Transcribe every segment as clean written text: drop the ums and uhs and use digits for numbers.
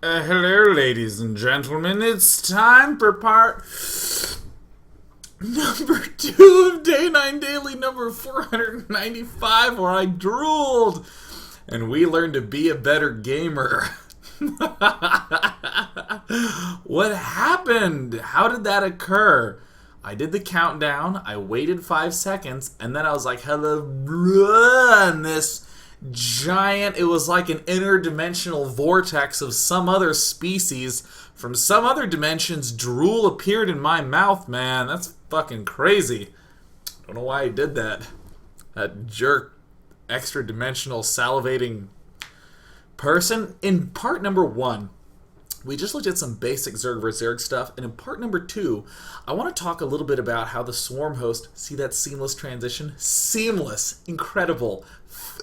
Hello, ladies and gentlemen. It's time for part number 2 of Day 9 Daily number 495, where I drooled and we learned to be a better gamer. What happened? How did that occur? I did the countdown, I waited 5 seconds, and then I was like, hello, and this giant, it was like an interdimensional vortex of some other species from some other dimensions. Drool appeared in my mouth, man. That's fucking crazy. Don't know why I did that. That jerk, extra dimensional salivating person. In part number 1, we just looked at some basic Zerg vs. Zerg stuff, and in part number 2, I want to talk a little bit about how the Swarm host, see that seamless transition? Seamless. Incredible.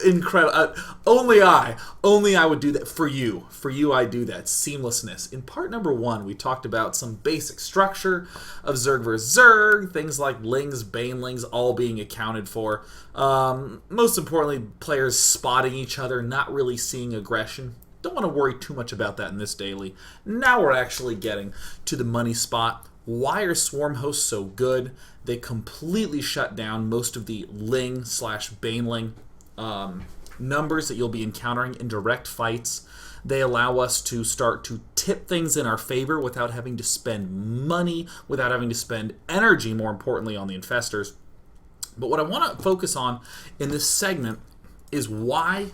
Incredible. Only I would do that for you. For you, I do that. Seamlessness. In part number 1, we talked about some basic structure of Zerg vs. Zerg, things like Lings, Banelings, all being accounted for. Most importantly, players spotting each other, not really seeing aggression. Don't want to worry too much about that in this daily. Now we're actually getting to the money spot. Why are Swarm hosts so good? They completely shut down most of the Ling/Baneling numbers that you'll be encountering in direct fights. They allow us to start to tip things in our favor without having to spend money, without having to spend energy, more importantly, on the infestors. But what I want to focus on in this segment is why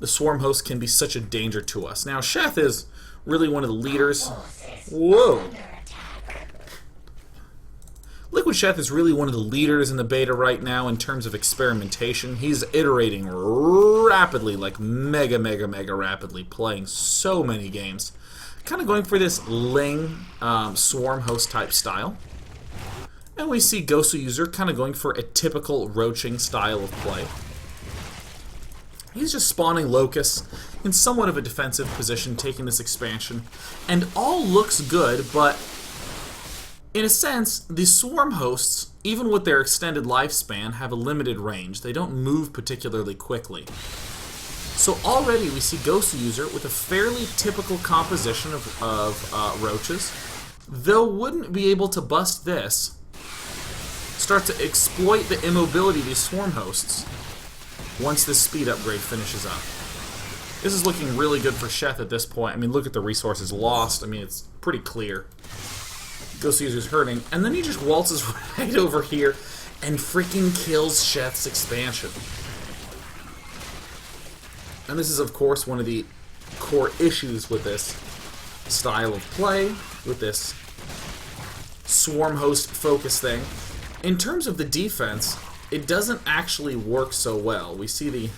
the Swarm host can be such a danger to us. Now, Sheth is really one of the leaders. Whoa. Liquid Sheth is really one of the leaders in the beta right now in terms of experimentation. He's iterating rapidly, like mega rapidly, playing so many games. Kind of going for this Ling Swarm host type style. And we see Gosu User kind of going for a typical roaching style of play. He's just spawning locusts in somewhat of a defensive position, taking this expansion. And all looks good, but in a sense, the Swarm hosts, even with their extended lifespan, have a limited range. They don't move particularly quickly. So already we see Gosu User with a fairly typical composition of roaches. Though wouldn't be able to bust this, start to exploit the immobility of these Swarm hosts once this speed upgrade finishes up. This is looking really good for Sheth at this point. I mean, look at the resources lost. I mean, it's pretty clear. Ghost User's hurting. And then he just waltzes right over here and freaking kills Sheth's expansion. And this is, of course, one of the core issues with this style of play, with this Swarm host focus thing. In terms of the defense, it doesn't actually work so well. We see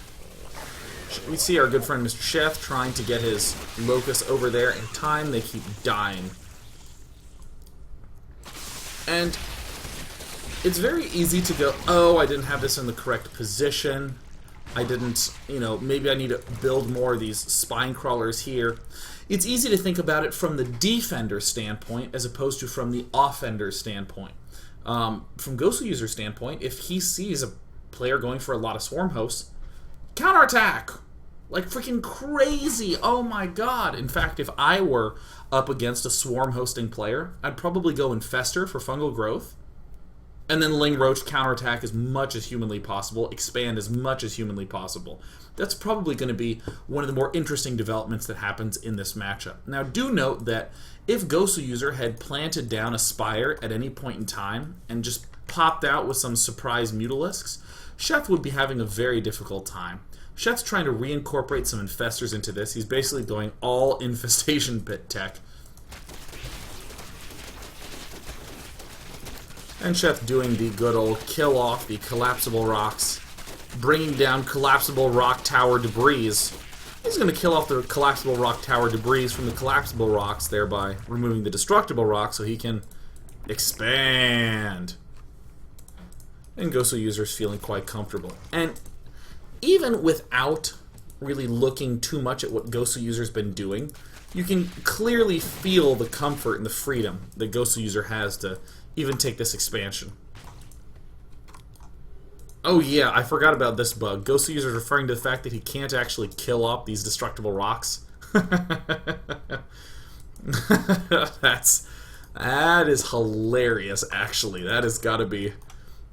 our good friend Mr. Sheth trying to get his locusts over there. In time, they keep dying. And it's very easy to go, oh, I didn't have this in the correct position. I didn't, maybe I need to build more of these spine crawlers here. It's easy to think about it from the defender standpoint as opposed to from the offender standpoint. From Gosu User's standpoint, if he sees a player going for a lot of Swarm hosts, counterattack! Like freaking crazy! Oh my god! In fact, if I were up against a Swarm hosting player, I'd probably go Infester for fungal growth, and then Ling Roach counterattack as much as humanly possible, expand as much as humanly possible. That's probably going to be one of the more interesting developments that happens in this matchup. Now, do note that if Gosu User had planted down a Spire at any point in time and just popped out with some surprise Mutalisks, Sheth would be having a very difficult time. Sheth's trying to reincorporate some Infestors into this. He's basically going all Infestation Pit tech. And Sheth doing the good old kill off the collapsible rocks, bringing down collapsible rock tower debris. He's going to kill off the collapsible rock tower debris from the collapsible rocks, thereby removing the destructible rocks so he can expand. And Gosu User's feeling quite comfortable. And even without really looking too much at what Gosu User's been doing, you can clearly feel the comfort and the freedom that Gosu User has to even take this expansion. Oh yeah, I forgot about this bug. Gosu User is referring to the fact that he can't actually kill off these destructible rocks. That is hilarious, actually. That has got to be...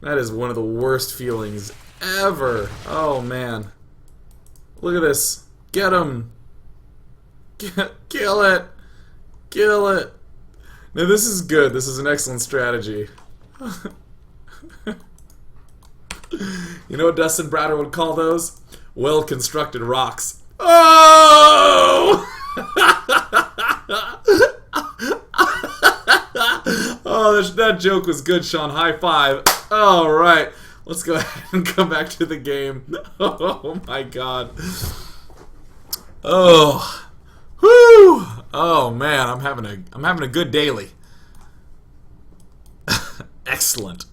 That is one of the worst feelings ever. Oh, man. Look at this. Get him. Kill it. Kill it. Now, this is good. This is an excellent strategy. You know what Dustin Browder would call those? Well-constructed rocks. Oh! Oh, that joke was good, Sean. High five. All right. Let's go ahead and come back to the game. Oh, my God. Oh. Whew. Oh, man. I'm having a good daily. Excellent.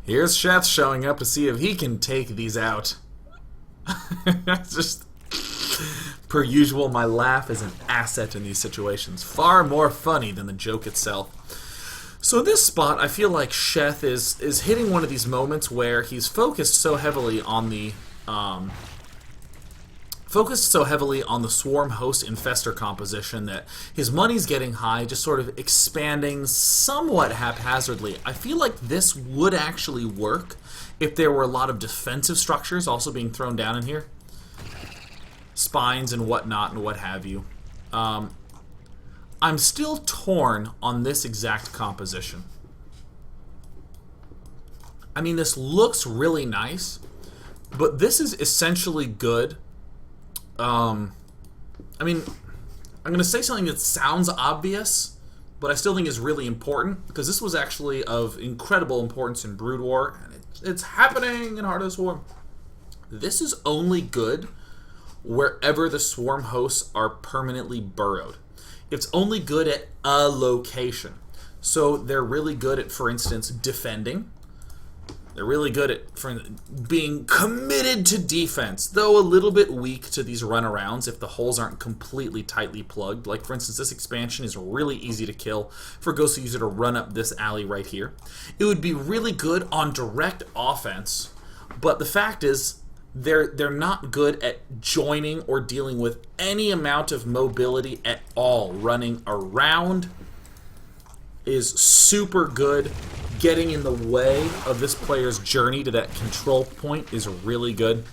Here's Sheth showing up to see if he can take these out. Just per usual, my laugh is an asset in these situations. Far more funny than the joke itself. So in this spot, I feel like Sheth is hitting one of these moments where he's focused so heavily on the swarm host infestor composition that his money's getting high, just sort of expanding somewhat haphazardly. I feel like this would actually work if there were a lot of defensive structures also being thrown down in here. Spines and whatnot and what have you. I'm still torn on this exact composition. I mean, this looks really nice, but this is essentially good. I mean, I'm going to say something that sounds obvious, but I still think is really important, because this was actually of incredible importance in Brood War, and it's happening in Heart of the Swarm. This is only good wherever the swarm hosts are permanently burrowed. It's only good at a location. So they're really good at, for instance, defending. They're really good at being committed to defense, though a little bit weak to these runarounds if the holes aren't completely tightly plugged. Like, for instance, this expansion is really easy to kill for Ghost User to run up this alley right here. It would be really good on direct offense, but the fact is, they're not good at joining or dealing with any amount of mobility at all. Running around is super good. Getting in the way of this player's journey to that control point is really good.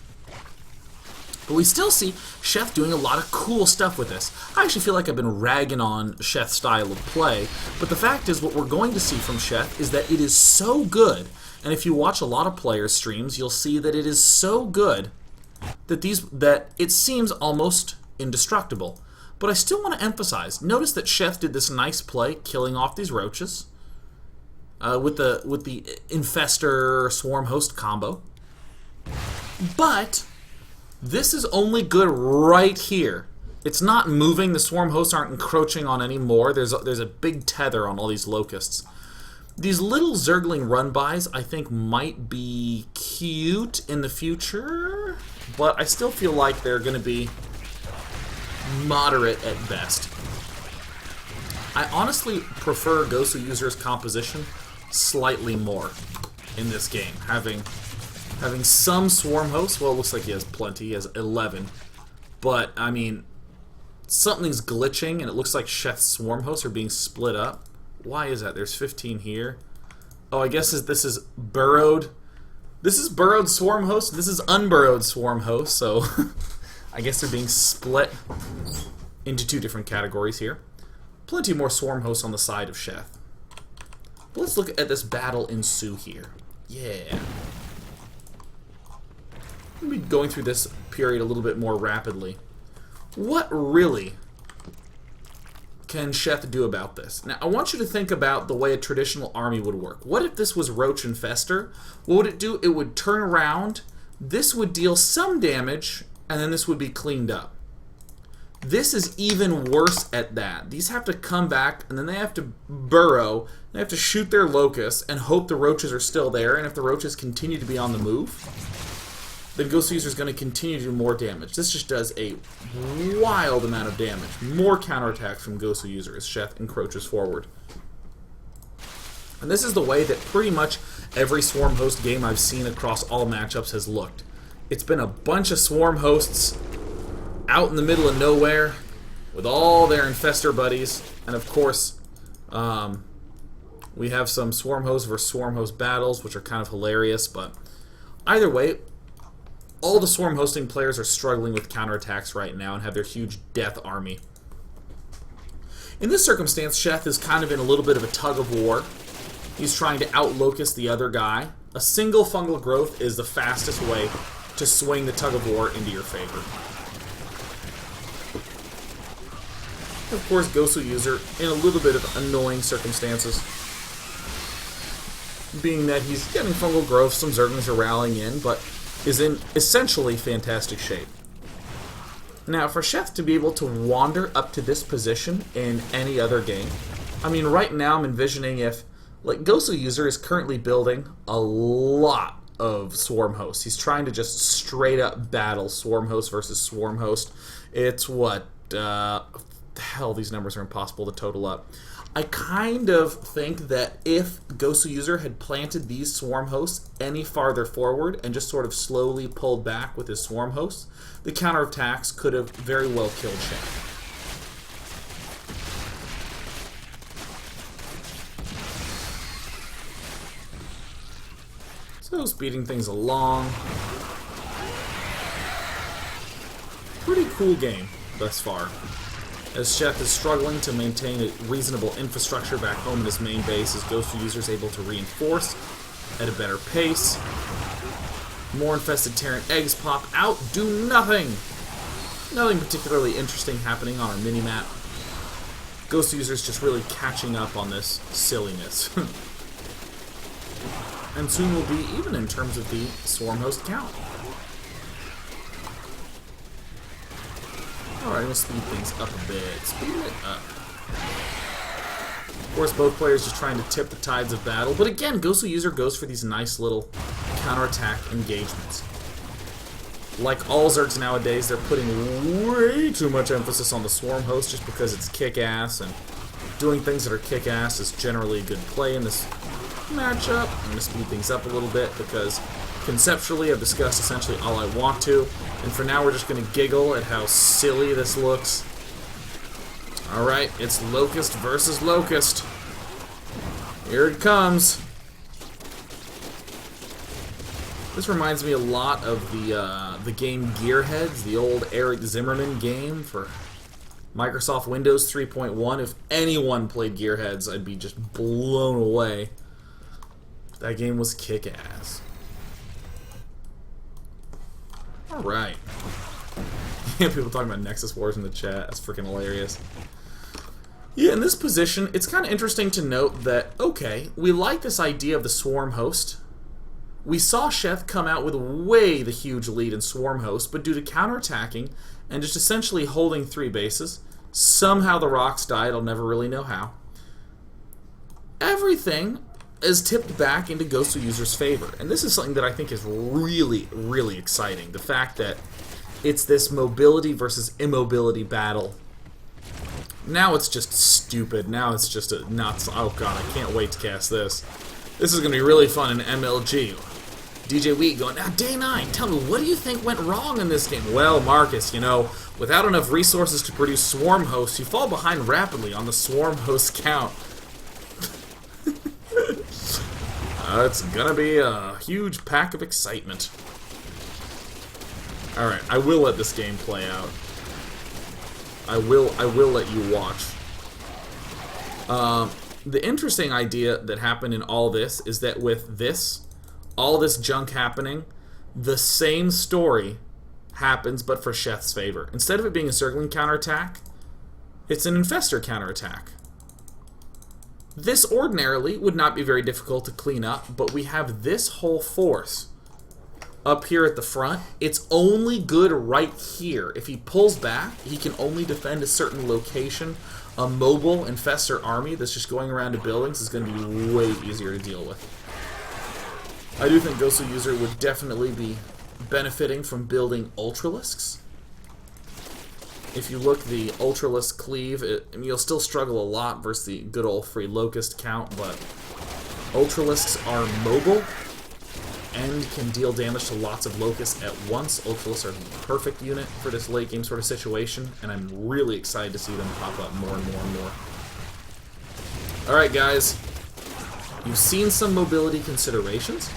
But we still see Sheth doing a lot of cool stuff with this. I actually feel like I've been ragging on Sheth's style of play, but the fact is what we're going to see from Sheth is that it is so good. And if you watch a lot of players' streams, you'll see that it is so good that it seems almost indestructible. But I still want to emphasize, notice that Sheth did this nice play, killing off these roaches with the infestor swarm host combo. But this is only good right here. It's not moving. The swarm hosts aren't encroaching on any more. There's a big tether on all these locusts. These little zergling run-bys, I think, might be cute in the future, but I still feel like they're going to be moderate at best. I honestly prefer Gosu User's composition slightly more in this game. Having some swarm hosts, well, it looks like he has plenty, he has 11, but, I mean, something's glitching, and it looks like Sheth's swarm hosts are being split up. Why is that? There's 15 here. Oh, I guess this is burrowed. This is burrowed swarm host. This is unburrowed swarm host. So I guess they're being split into two different categories here. Plenty more swarm hosts on the side of Sheth. But let's look at this battle ensue here. Yeah. We'll be going through this period a little bit more rapidly. What really can Sheth do about this? Now, I want you to think about the way a traditional army would work. What if this was Roach Infestor? What would it do? It would turn around, this would deal some damage, and then this would be cleaned up. This is even worse at that. These have to come back, and then they have to burrow, they have to shoot their locusts, and hope the roaches are still there, and if the roaches continue to be on the move, then Ghost User is going to continue to do more damage. This just does a wild amount of damage. More counterattacks from Ghost User as Sheth encroaches forward. And this is the way that pretty much every Swarm Host game I've seen across all matchups has looked. It's been a bunch of Swarm Hosts out in the middle of nowhere with all their infestor buddies. And of course, we have some swarm host versus swarm host battles, which are kind of hilarious, but either way, all the swarm hosting players are struggling with counterattacks right now and have their huge death army. In this circumstance, Sheth is kind of in a little bit of a tug of war. He's trying to out-locust the other guy. A single fungal growth is the fastest way to swing the tug of war into your favor. Of course, Gosu User in a little bit of annoying circumstances, being that he's getting fungal growth, some Zerglings are rallying in, but is in essentially fantastic shape. Now, for Sheth to be able to wander up to this position in any other game, I mean, right now I'm envisioning if, like, Gosu User is currently building a lot of swarm hosts. He's trying to just straight up battle swarm host versus swarm host. It's what, hell, these numbers are impossible to total up. I kind of think that if Gosu User had planted these swarm hosts any farther forward and just sort of slowly pulled back with his swarm hosts, the counterattacks could have very well killed Sheth. So, speeding things along. Pretty cool game thus far, as Sheth is struggling to maintain a reasonable infrastructure back home in his main base, as Gosu User is able to reinforce at a better pace. More infested Terran eggs pop out, do nothing! Nothing particularly interesting happening on our minimap. Gosu User is just really catching up on this silliness. And soon will be even in terms of the swarm host count. Alright, we'll speed things up a bit. Speed it up. Of course, both players just trying to tip the tides of battle, but again, Gosu User goes for these nice little counterattack engagements. Like all Zergs nowadays, they're putting way too much emphasis on the swarm host just because it's kick-ass, and doing things that are kick-ass is generally a good play in this matchup. I'm going to speed things up a little bit because conceptually I've discussed essentially all I want to, and for now we're just going to giggle at how silly this looks. Alright, it's Locust versus Locust. Here it comes. This reminds me a lot of the game Gearheads, the old Eric Zimmerman game for Microsoft Windows 3.1. If anyone played Gearheads, I'd be just blown away. That game was kick-ass. Alright. Yeah, people talking about Nexus Wars in the chat. That's freaking hilarious. Yeah, in this position, it's kind of interesting to note that, okay, we like this idea of the Swarm Host. We saw Sheth come out with way the huge lead in Swarm Host, but due to counterattacking and just essentially holding 3 bases, somehow the rocks died, I'll never really know how. Everything is tipped back into Gosu User's favor. And this is something that I think is really, really exciting. The fact that it's this mobility versus immobility battle. Now it's just stupid. Now it's just a nuts. Oh god, I can't wait to cast this. This is going to be really fun in MLG. DJ Wheat going, now day 9, tell me, what do you think went wrong in this game? Well, Marcus, you know, without enough resources to produce swarm hosts, you fall behind rapidly on the swarm host count. It's gonna be a huge pack of excitement. Alright, I will let this game play out. I will let you watch. The interesting idea that happened in all this is that with this, all this junk happening, the same story happens but for Sheth's favor. Instead of it being a circling counterattack, it's an infestor counterattack. This ordinarily would not be very difficult to clean up, but we have this whole force up here at the front. It's only good right here. If he pulls back, he can only defend a certain location. A mobile infestor army that's just going around to buildings is going to be way easier to deal with. I do think Gosu User would definitely be benefiting from building Ultralisks. If you look the Ultralisk cleave, you'll still struggle a lot versus the good old free Locust count, but Ultralisks are mobile, and can deal damage to lots of locusts at once. Ultimus are the perfect unit for this late game sort of situation, and I'm really excited to see them pop up more and more and more. Alright guys, you've seen some mobility considerations.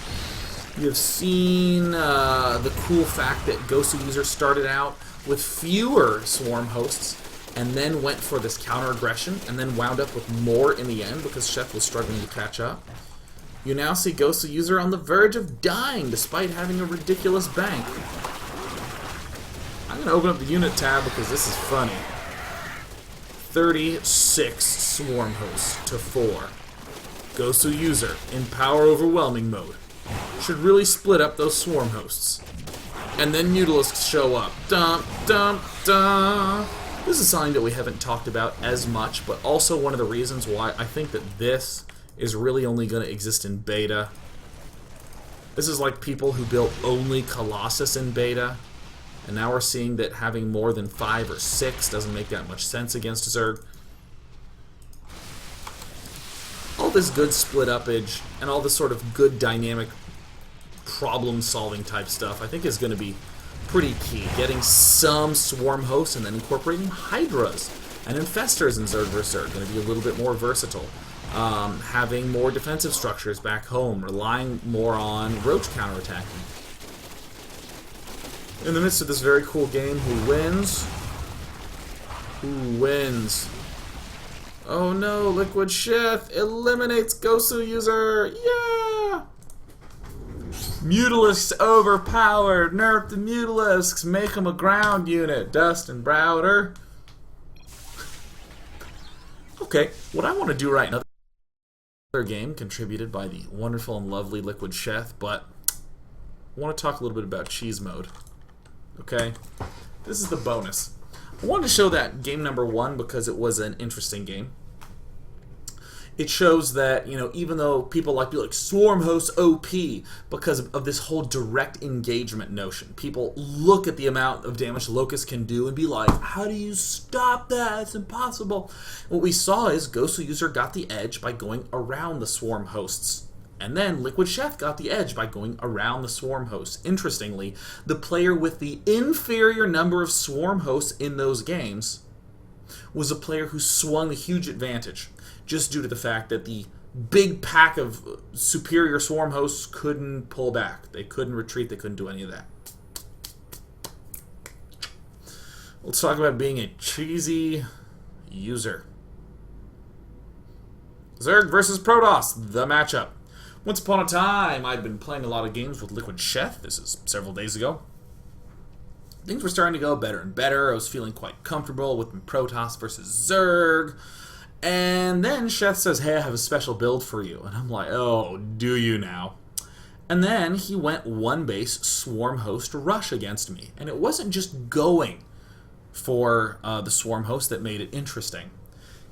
You've seen the cool fact that Gosu User started out with fewer swarm hosts and then went for this counter aggression and then wound up with more in the end because Chef was struggling to catch up. You now see Gosu User on the verge of dying despite having a ridiculous bank. I'm going to open up the unit tab because this is funny. 36 swarm hosts to 4. Gosu User in power overwhelming mode should really split up those swarm hosts. And then Mutalisks show up. Dum, dum, dum. This is something that we haven't talked about as much, but also one of the reasons why I think that this is really only going to exist in beta. This is like people who built only Colossus in beta, and now we're seeing that having more than 5 or 6 doesn't make that much sense against Zerg. All this good split upage and all this sort of good dynamic problem-solving type stuff I think is going to be pretty key. Getting some swarm hosts and then incorporating hydras and infestors in Zerg vs. Zerg, going to be a little bit more versatile. Having more defensive structures back home, relying more on roach counterattacking. In the midst of this very cool game, who wins? Who wins? Oh no, Liquid Chef eliminates Gosu User! Yeah! Mutalisks overpowered! Nerf the Mutalisks! Make them a ground unit! Dustin Browder! Okay, what I want to do right now, another game contributed by the wonderful and lovely Liquid Chef, but I want to talk a little bit about cheese mode. Okay? This is the bonus. I wanted to show that game number 1 because it was an interesting game. It shows that, you know, even though people like to be like swarm hosts OP because of this whole direct engagement notion. People look at the amount of damage Locust can do and be like, how do you stop that? It's impossible. What we saw is Gosu User got the edge by going around the swarm hosts. And then Liquid Chef got the edge by going around the swarm hosts. Interestingly, the player with the inferior number of swarm hosts in those games was a player who swung a huge advantage, just due to the fact that the big pack of superior swarm hosts couldn't pull back. They couldn't retreat. They couldn't do any of that. Let's talk about being a cheesy user. Zerg versus Protoss, the matchup. Once upon a time, I'd been playing a lot of games with Liquid Chef. This is several days ago. Things were starting to go better and better. I was feeling quite comfortable with Protoss versus Zerg. And then Chef says, hey, I have a special build for you. And I'm like, oh, do you now? And then he went one base swarm host rush against me. And it wasn't just going for the swarm host that made it interesting.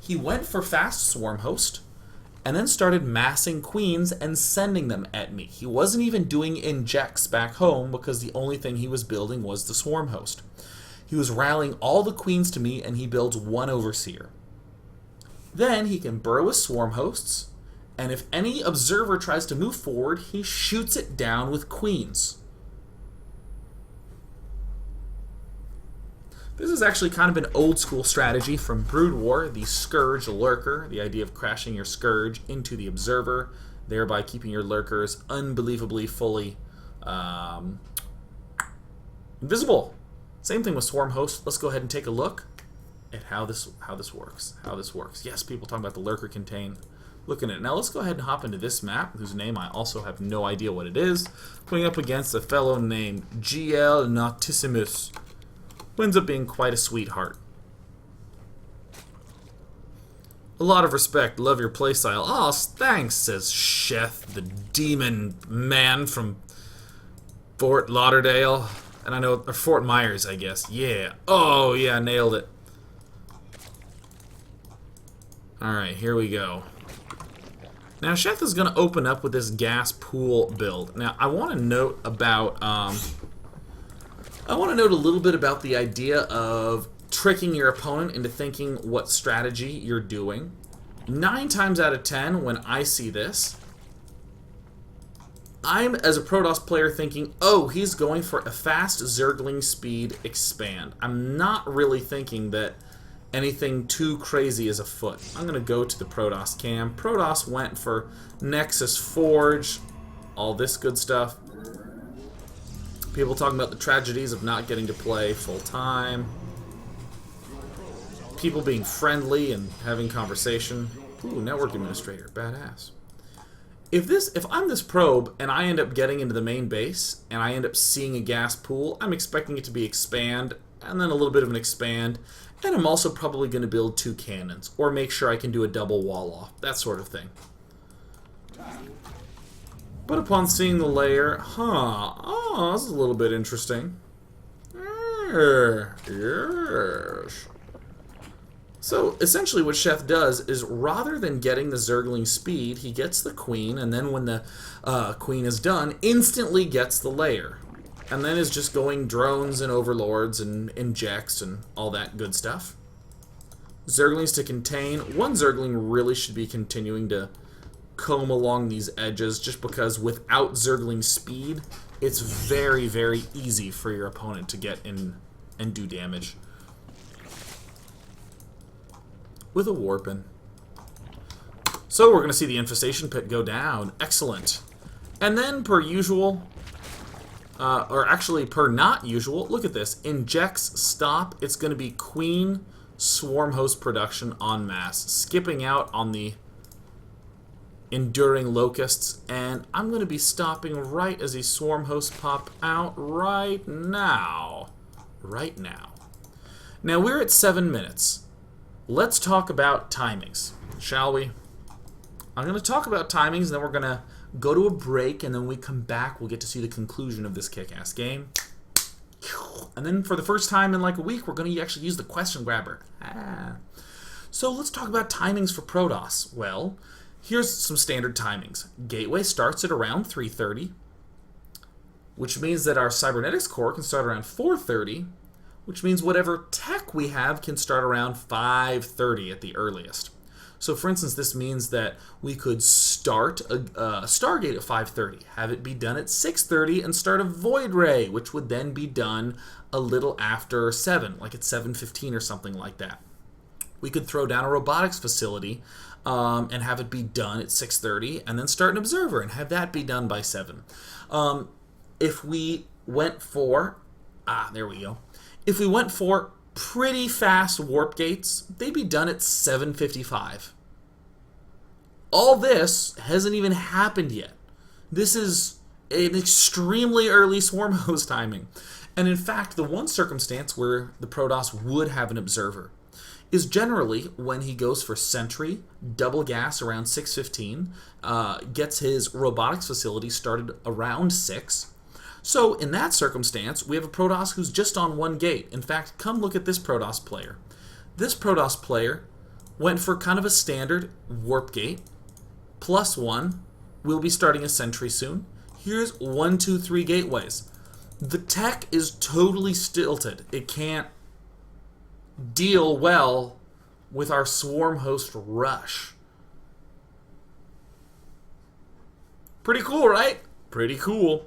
He went for fast swarm host and then started massing queens and sending them at me. He wasn't even doing injects back home because the only thing he was building was the swarm host. He was rallying all the queens to me and he builds one overseer. Then he can burrow his swarm hosts, and if any observer tries to move forward, he shoots it down with queens. This is actually kind of an old school strategy from Brood War, the Scourge Lurker, the idea of crashing your Scourge into the observer, thereby keeping your lurkers unbelievably fully invisible. Same thing with swarm hosts. Let's go ahead and take a look at how this works. Yes, people talking about the lurker contain. Looking at it. Now let's go ahead and hop into this map, whose name I also have no idea what it is. Going up against a fellow named GL Nautissimus, who ends up being quite a sweetheart. A lot of respect, love your playstyle. Oh, thanks, says Chef, the demon man from Fort Lauderdale. And I know, or Fort Myers, I guess. Yeah. Oh, yeah, nailed it. Alright, here we go. Now, Chef is going to open up with this gas pool build. Now, I want to note about, I want to note a little bit about the idea of tricking your opponent into thinking what strategy you're doing. 9 times out of 10, when I see this, I'm, as a Protoss player, thinking, oh, he's going for a fast Zergling speed expand. I'm not really thinking that anything too crazy is afoot. I'm going to go to the Protoss cam. Protoss went for Nexus Forge, all this good stuff. People talking about the tragedies of not getting to play full-time. People being friendly and having conversation. Ooh, Network Administrator, badass. If I'm this probe and I end up getting into the main base and I end up seeing a gas pool, I'm expecting it to be expand and then a little bit of an expand, and I'm also probably going to build 2 cannons or make sure I can do a double wall off, that sort of thing. But upon seeing the layer, oh, this is a little bit interesting. Yes. So, essentially what Chef does is, rather than getting the Zergling speed, he gets the Queen, and then when the Queen is done, instantly gets the layer. And then is just going drones and overlords and injects and all that good stuff. Zerglings to contain. One Zergling really should be continuing to comb along these edges, just because without Zergling speed, it's very, very easy for your opponent to get in and do damage. With a Warpin. So we're going to see the Infestation Pit go down. Excellent. And then, per usual, or actually per not usual, look at this. Injects stop. It's going to be Queen Swarm Host production en masse. Skipping out on the Enduring Locusts. And I'm going to be stopping right as these Swarm Hosts pop out right now. Right now. Now we're at 7 minutes. Let's talk about timings, shall we? I'm going to talk about timings, and then we're going to go to a break, and then when we come back, we'll get to see the conclusion of this kick-ass game. And then for the first time in like a week, we're going to actually use the question grabber. So let's talk about timings for Protoss. Well, here's some standard timings. Gateway starts at around 3:30, which means that our Cybernetics core can start around 4:30, which means whatever tech we have can start around 5:30 at the earliest. So for instance, this means that we could start a Stargate at 5:30, have it be done at 6:30, and start a Void Ray, which would then be done a little after 7, like at 7:15 or something like that. We could throw down a robotics facility and have it be done at 6:30, and then start an observer and have that be done by 7. If we went for... there we go. If we went for pretty fast warp gates, they'd be done at 7:55. All this hasn't even happened yet. This is an extremely early swarm host timing. And in fact, the one circumstance where the Protoss would have an observer is generally when he goes for sentry, double gas around 6:15, gets his robotics facility started around 6. So, in that circumstance, we have a Protoss who's just on 1 gate. In fact, come look at this Protoss player. This Protoss player went for kind of a standard warp gate, +1. We'll be starting a sentry soon. Here's 1, 2, 3 gateways. The tech is totally stilted. It can't deal well with our swarm host rush. Pretty cool, right? Pretty cool.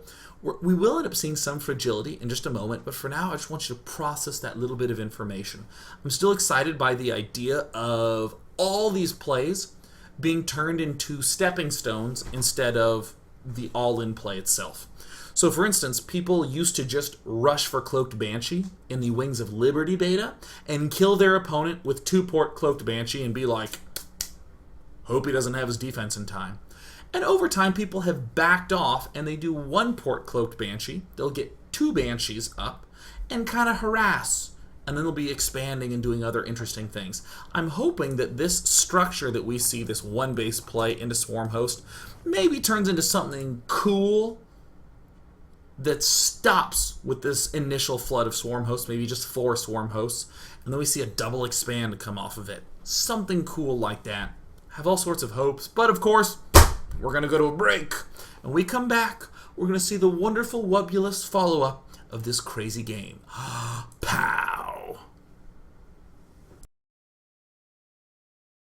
We will end up seeing some fragility in just a moment, but for now, I just want you to process that little bit of information. I'm still excited by the idea of all these plays being turned into stepping stones instead of the all-in play itself. So, for instance, people used to just rush for Cloaked Banshee in the Wings of Liberty beta and kill their opponent with 2-port Cloaked Banshee and be like, hope he doesn't have his defense in time. And over time, people have backed off, and they do 1-port Cloaked Banshee. They'll get 2 Banshees up and kind of harass, and then they'll be expanding and doing other interesting things. I'm hoping that this structure that we see, this 1-base play into Swarm Host, maybe turns into something cool that stops with this initial flood of Swarm Hosts, maybe just 4 Swarm Hosts, and then we see a double expand come off of it. Something cool like that. Have all sorts of hopes, but of course, we're going to go to a break. And when we come back, we're going to see the wonderful Wubulous follow-up of this crazy game. Pow!